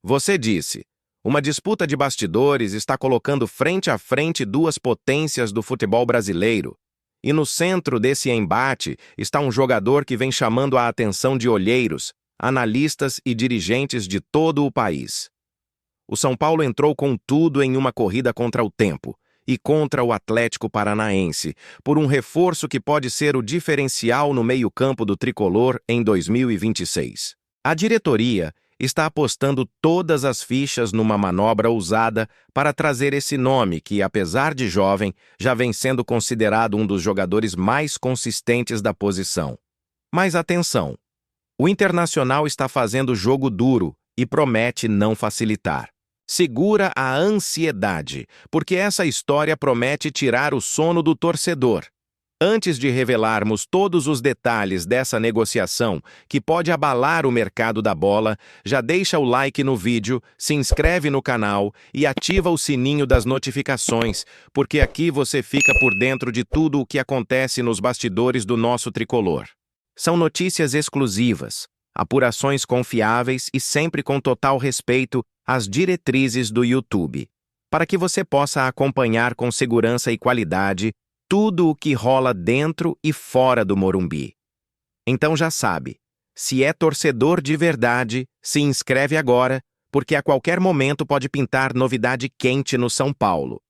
Você disse. Uma disputa de bastidores está colocando frente a frente duas potências do futebol brasileiro. E no centro desse embate está um jogador que vem chamando a atenção de olheiros, analistas e dirigentes de todo o país. O São Paulo entrou com tudo em uma corrida contra o tempo e contra o Atlético Paranaense, por um reforço que pode ser o diferencial no meio-campo do tricolor em 2026. A diretoria está apostando todas as fichas numa manobra ousada para trazer esse nome que, apesar de jovem, já vem sendo considerado um dos jogadores mais consistentes da posição. Mas atenção! O Internacional está fazendo jogo duro e promete não facilitar. Segura a ansiedade, porque essa história promete tirar o sono do torcedor. Antes de revelarmos todos os detalhes dessa negociação, que pode abalar o mercado da bola, já deixa o like no vídeo, se inscreve no canal e ativa o sininho das notificações, porque aqui você fica por dentro de tudo o que acontece nos bastidores do nosso tricolor. São notícias exclusivas, apurações confiáveis e sempre com total respeito às diretrizes do YouTube, para que você possa acompanhar com segurança e qualidade tudo o que rola dentro e fora do Morumbi. Então já sabe, se é torcedor de verdade, se inscreve agora, porque a qualquer momento pode pintar novidade quente no São Paulo.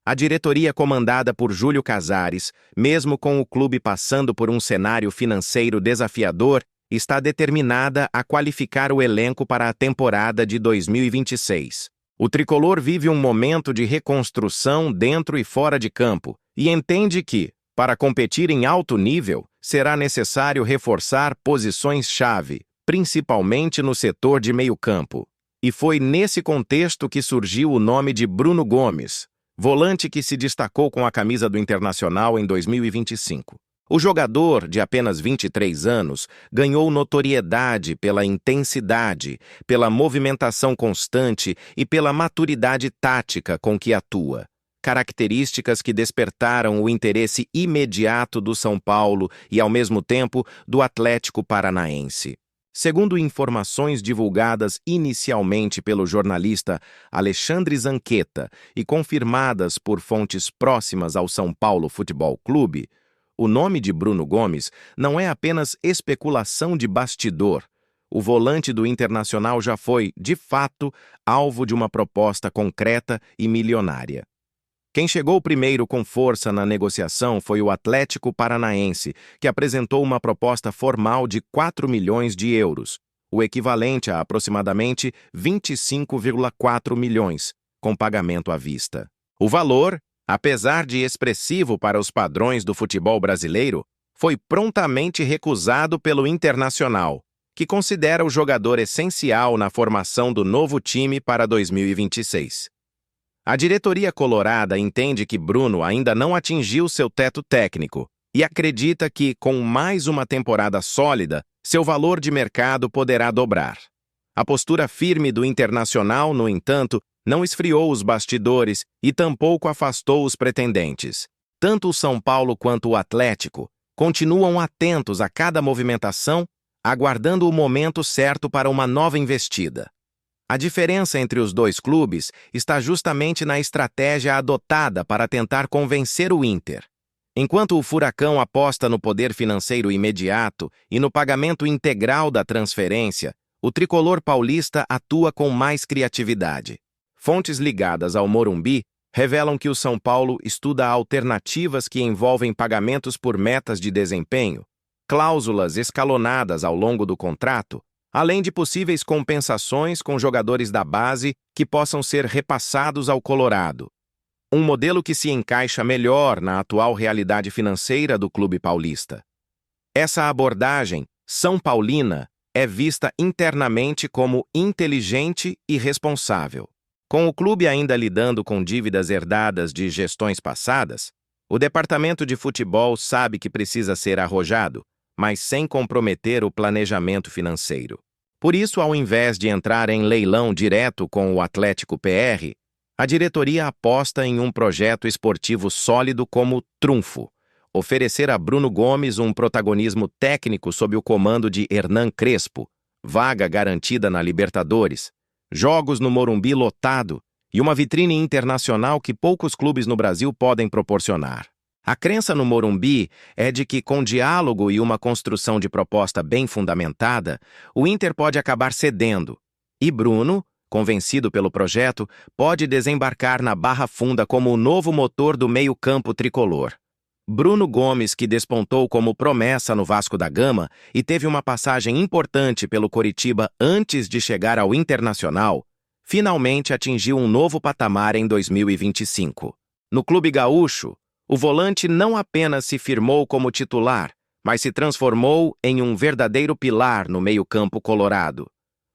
A diretoria comandada por Júlio Casares, mesmo com o clube passando por um cenário financeiro desafiador, está determinada a qualificar o elenco para a temporada de 2026. O tricolor vive um momento de reconstrução dentro e fora de campo e entende que, para competir em alto nível, será necessário reforçar posições-chave, principalmente no setor de meio-campo. E foi nesse contexto que surgiu o nome de Bruno Gomes, volante que se destacou com a camisa do Internacional em 2025. O jogador, de apenas 23 anos, ganhou notoriedade pela intensidade, pela movimentação constante e pela maturidade tática com que atua. Características que despertaram o interesse imediato do São Paulo e, ao mesmo tempo, do Atlético Paranaense. Segundo informações divulgadas inicialmente pelo jornalista Alexandre Zanqueta e confirmadas por fontes próximas ao São Paulo Futebol Clube, o nome de Bruno Gomes não é apenas especulação de bastidor. O volante do Internacional já foi, de fato, alvo de uma proposta concreta e milionária. Quem chegou primeiro com força na negociação foi o Atlético Paranaense, que apresentou uma proposta formal de 4 milhões de euros, o equivalente a aproximadamente 25,4 milhões, com pagamento à vista. O valor, apesar de expressivo para os padrões do futebol brasileiro, foi prontamente recusado pelo Internacional, que considera o jogador essencial na formação do novo time para 2026. A diretoria colorada entende que Bruno ainda não atingiu seu teto técnico e acredita que, com mais uma temporada sólida, seu valor de mercado poderá dobrar. A postura firme do Internacional, no entanto, não esfriou os bastidores e tampouco afastou os pretendentes. Tanto o São Paulo quanto o Atlético continuam atentos a cada movimentação, aguardando o momento certo para uma nova investida. A diferença entre os dois clubes está justamente na estratégia adotada para tentar convencer o Inter. Enquanto o Furacão aposta no poder financeiro imediato e no pagamento integral da transferência, o tricolor paulista atua com mais criatividade. Fontes ligadas ao Morumbi revelam que o São Paulo estuda alternativas que envolvem pagamentos por metas de desempenho, cláusulas escalonadas ao longo do contrato, além de possíveis compensações com jogadores da base que possam ser repassados ao Colorado. Um modelo que se encaixa melhor na atual realidade financeira do clube paulista. Essa abordagem, São Paulina, é vista internamente como inteligente e responsável. Com o clube ainda lidando com dívidas herdadas de gestões passadas, o departamento de futebol sabe que precisa ser arrojado, mas sem comprometer o planejamento financeiro. Por isso, ao invés de entrar em leilão direto com o Atlético PR, a diretoria aposta em um projeto esportivo sólido como trunfo, oferecer a Bruno Gomes um protagonismo técnico sob o comando de Hernan Crespo, vaga garantida na Libertadores, jogos no Morumbi lotado e uma vitrine internacional que poucos clubes no Brasil podem proporcionar. A crença no Morumbi é de que, com diálogo e uma construção de proposta bem fundamentada, o Inter pode acabar cedendo. E Bruno, convencido pelo projeto, pode desembarcar na Barra Funda como o novo motor do meio-campo tricolor. Bruno Gomes, que despontou como promessa no Vasco da Gama e teve uma passagem importante pelo Coritiba antes de chegar ao Internacional, finalmente atingiu um novo patamar em 2025. No Clube Gaúcho, o volante não apenas se firmou como titular, mas se transformou em um verdadeiro pilar no meio-campo colorado.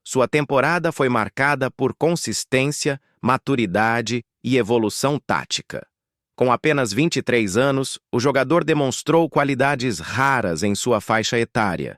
Sua temporada foi marcada por consistência, maturidade e evolução tática. Com apenas 23 anos, o jogador demonstrou qualidades raras em sua faixa etária: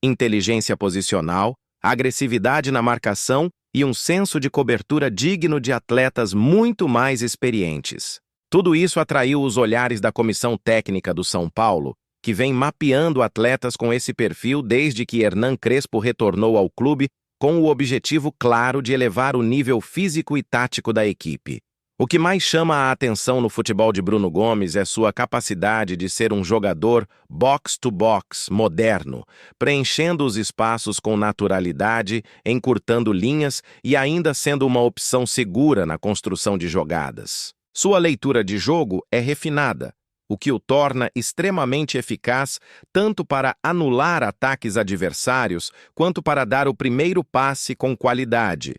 inteligência posicional, agressividade na marcação e um senso de cobertura digno de atletas muito mais experientes. Tudo isso atraiu os olhares da comissão técnica do São Paulo, que vem mapeando atletas com esse perfil desde que Hernan Crespo retornou ao clube, com o objetivo claro de elevar o nível físico e tático da equipe. O que mais chama a atenção no futebol de Bruno Gomes é sua capacidade de ser um jogador box-to-box moderno, preenchendo os espaços com naturalidade, encurtando linhas e ainda sendo uma opção segura na construção de jogadas. Sua leitura de jogo é refinada, o que o torna extremamente eficaz tanto para anular ataques adversários quanto para dar o primeiro passe com qualidade.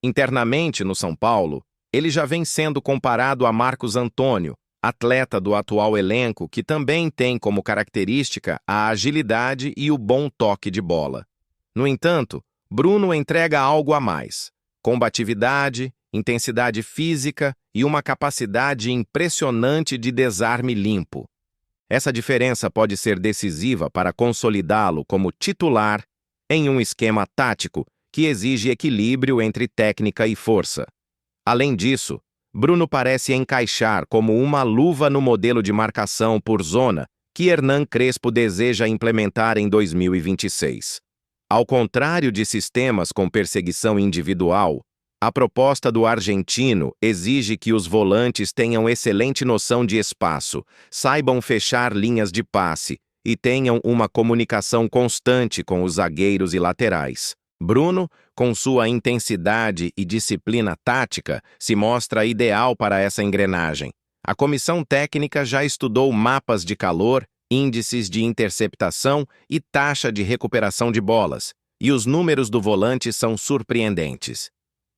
Internamente no São Paulo, ele já vem sendo comparado a Marcos Antônio, atleta do atual elenco que também tem como característica a agilidade e o bom toque de bola. No entanto, Bruno entrega algo a mais: combatividade, intensidade física e uma capacidade impressionante de desarme limpo. Essa diferença pode ser decisiva para consolidá-lo como titular em um esquema tático que exige equilíbrio entre técnica e força. Além disso, Bruno parece encaixar como uma luva no modelo de marcação por zona que Hernan Crespo deseja implementar em 2026. Ao contrário de sistemas com perseguição individual, a proposta do argentino exige que os volantes tenham excelente noção de espaço, saibam fechar linhas de passe e tenham uma comunicação constante com os zagueiros e laterais. Bruno, com sua intensidade e disciplina tática, se mostra ideal para essa engrenagem. A comissão técnica já estudou mapas de calor, índices de interceptação e taxa de recuperação de bolas, e os números do volante são surpreendentes.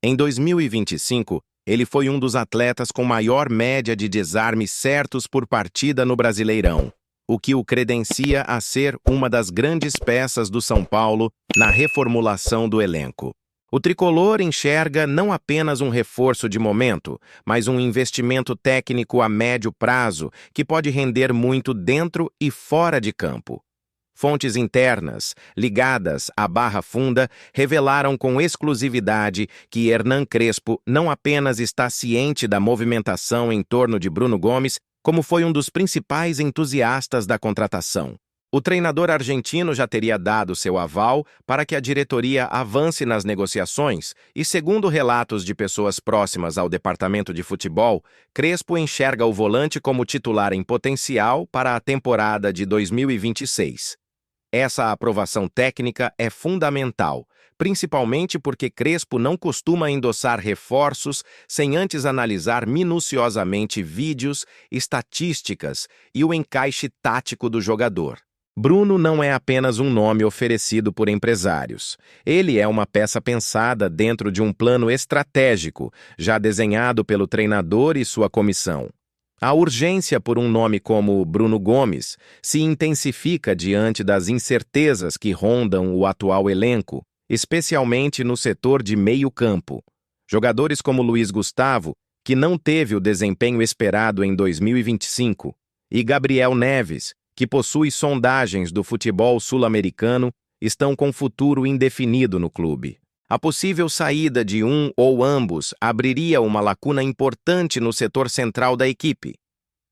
Em 2025, ele foi um dos atletas com maior média de desarmes certos por partida no Brasileirão, o que o credencia a ser uma das grandes peças do São Paulo na reformulação do elenco. O tricolor enxerga não apenas um reforço de momento, mas um investimento técnico a médio prazo que pode render muito dentro e fora de campo. Fontes internas, ligadas à Barra Funda, revelaram com exclusividade que Hernan Crespo não apenas está ciente da movimentação em torno de Bruno Gomes, como foi um dos principais entusiastas da contratação. O treinador argentino já teria dado seu aval para que a diretoria avance nas negociações e, segundo relatos de pessoas próximas ao departamento de futebol, Crespo enxerga o volante como titular em potencial para a temporada de 2026. Essa aprovação técnica é fundamental, principalmente porque Crespo não costuma endossar reforços sem antes analisar minuciosamente vídeos, estatísticas e o encaixe tático do jogador. Bruno não é apenas um nome oferecido por empresários. Ele é uma peça pensada dentro de um plano estratégico, já desenhado pelo treinador e sua comissão. A urgência por um nome como Bruno Gomes se intensifica diante das incertezas que rondam o atual elenco, especialmente no setor de meio-campo. Jogadores como Luiz Gustavo, que não teve o desempenho esperado em 2025, e Gabriel Neves, que possui sondagens do futebol sul-americano, estão com futuro indefinido no clube. A possível saída de um ou ambos abriria uma lacuna importante no setor central da equipe.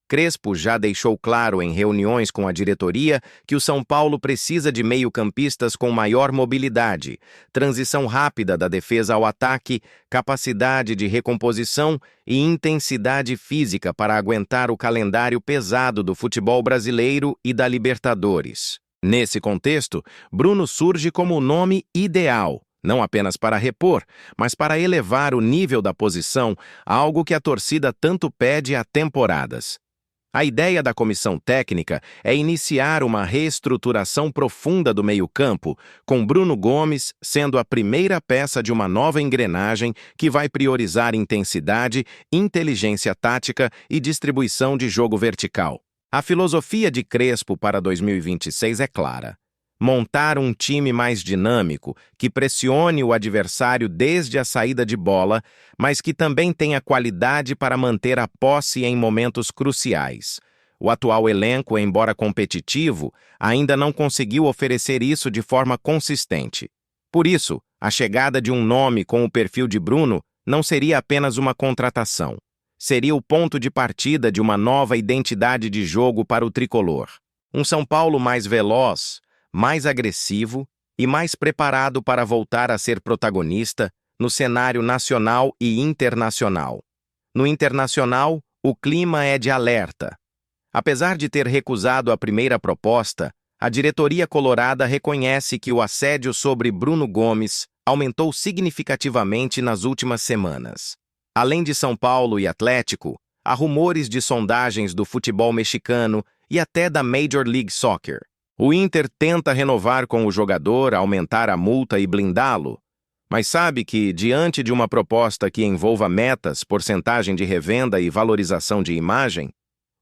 Crespo já deixou claro em reuniões com a diretoria que o São Paulo precisa de meio-campistas com maior mobilidade, transição rápida da defesa ao ataque, capacidade de recomposição e intensidade física para aguentar o calendário pesado do futebol brasileiro e da Libertadores. Nesse contexto, Bruno surge como o nome ideal, não apenas para repor, mas para elevar o nível da posição, algo que a torcida tanto pede há temporadas. A ideia da comissão técnica é iniciar uma reestruturação profunda do meio-campo, com Bruno Gomes sendo a primeira peça de uma nova engrenagem que vai priorizar intensidade, inteligência tática e distribuição de jogo vertical. A filosofia de Crespo para 2026 é clara: montar um time mais dinâmico, que pressione o adversário desde a saída de bola, mas que também tenha qualidade para manter a posse em momentos cruciais. O atual elenco, embora competitivo, ainda não conseguiu oferecer isso de forma consistente. Por isso, a chegada de um nome com o perfil de Bruno não seria apenas uma contratação. Seria o ponto de partida de uma nova identidade de jogo para o tricolor. Um São Paulo mais veloz, mais agressivo e mais preparado para voltar a ser protagonista no cenário nacional e internacional. No internacional, o clima é de alerta. Apesar de ter recusado a primeira proposta, a diretoria colorada reconhece que o assédio sobre Bruno Gomes aumentou significativamente nas últimas semanas. Além de São Paulo e Atlético, há rumores de sondagens do futebol mexicano e até da Major League Soccer. O Inter tenta renovar com o jogador, aumentar a multa e blindá-lo, mas sabe que, diante de uma proposta que envolva metas, porcentagem de revenda e valorização de imagem,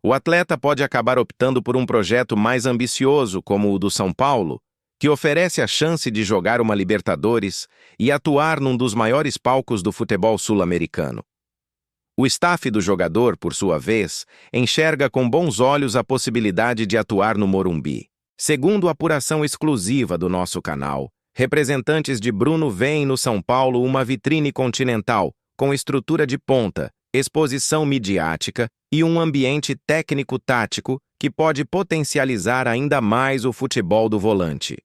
o atleta pode acabar optando por um projeto mais ambicioso, como o do São Paulo, que oferece a chance de jogar uma Libertadores e atuar num dos maiores palcos do futebol sul-americano. O staff do jogador, por sua vez, enxerga com bons olhos a possibilidade de atuar no Morumbi. Segundo apuração exclusiva do nosso canal, representantes de Bruno veem no São Paulo uma vitrine continental, com estrutura de ponta, exposição midiática e um ambiente técnico-tático que pode potencializar ainda mais o futebol do volante.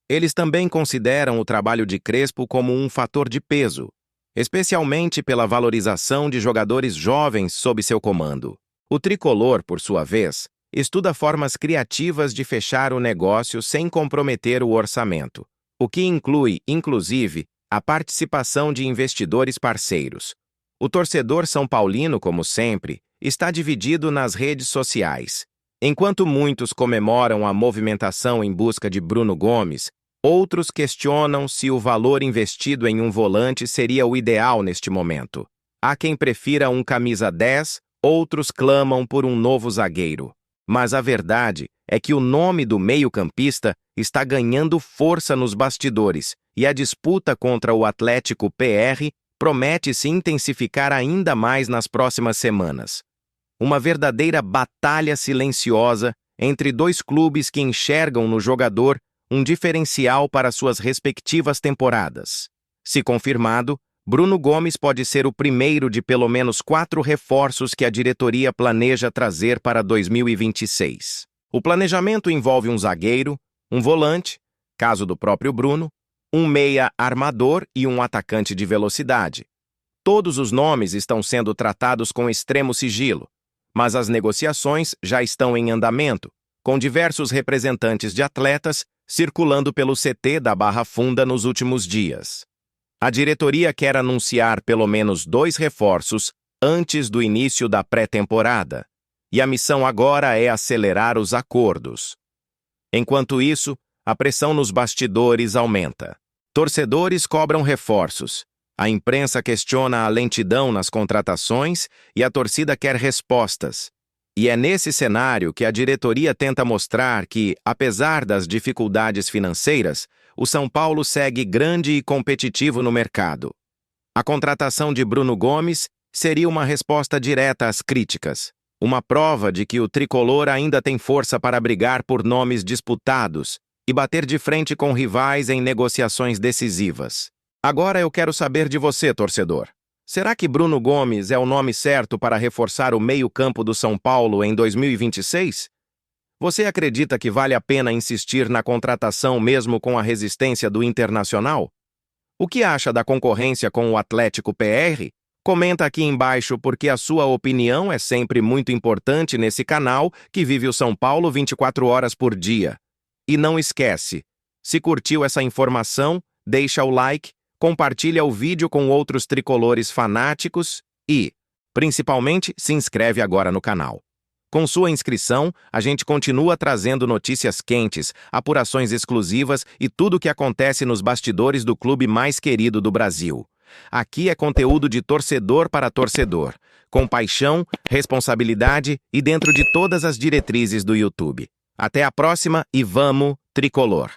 Eles também consideram o trabalho de Crespo como um fator de peso, especialmente pela valorização de jogadores jovens sob seu comando. O tricolor, por sua vez, estuda formas criativas de fechar o negócio sem comprometer o orçamento, o que inclui, inclusive, a participação de investidores parceiros. O torcedor são paulino, como sempre, está dividido nas redes sociais. Enquanto muitos comemoram a movimentação em busca de Bruno Gomes, outros questionam se o valor investido em um volante seria o ideal neste momento. Há quem prefira um camisa 10, outros clamam por um novo zagueiro. Mas a verdade é que o nome do meio-campista está ganhando força nos bastidores e a disputa contra o Atlético PR promete se intensificar ainda mais nas próximas semanas. Uma verdadeira batalha silenciosa entre dois clubes que enxergam no jogador um diferencial para suas respectivas temporadas. Se confirmado, Bruno Gomes pode ser o primeiro de pelo menos 4 reforços que a diretoria planeja trazer para 2026. O planejamento envolve um zagueiro, um volante, caso do próprio Bruno, um meia armador e um atacante de velocidade. Todos os nomes estão sendo tratados com extremo sigilo, mas as negociações já estão em andamento, com diversos representantes de atletas circulando pelo CT da Barra Funda nos últimos dias. A diretoria quer anunciar pelo menos 2 reforços antes do início da pré-temporada, e a missão agora é acelerar os acordos. Enquanto isso, a pressão nos bastidores aumenta. Torcedores cobram reforços, a imprensa questiona a lentidão nas contratações e a torcida quer respostas. E é nesse cenário que a diretoria tenta mostrar que, apesar das dificuldades financeiras, o São Paulo segue grande e competitivo no mercado. A contratação de Bruno Gomes seria uma resposta direta às críticas, uma prova de que o tricolor ainda tem força para brigar por nomes disputados e bater de frente com rivais em negociações decisivas. Agora eu quero saber de você, torcedor. Será que Bruno Gomes é o nome certo para reforçar o meio-campo do São Paulo em 2026? Você acredita que vale a pena insistir na contratação mesmo com a resistência do Internacional? O que acha da concorrência com o Atlético PR? Comenta aqui embaixo porque a sua opinião é sempre muito importante nesse canal que vive o São Paulo 24 horas por dia. E não esquece, se curtiu essa informação, deixa o like, compartilha o vídeo com outros tricolores fanáticos e, principalmente, se inscreve agora no canal. Com sua inscrição, a gente continua trazendo notícias quentes, apurações exclusivas e tudo o que acontece nos bastidores do clube mais querido do Brasil. Aqui é conteúdo de torcedor para torcedor, com paixão, responsabilidade e dentro de todas as diretrizes do YouTube. Até a próxima e vamos, tricolor!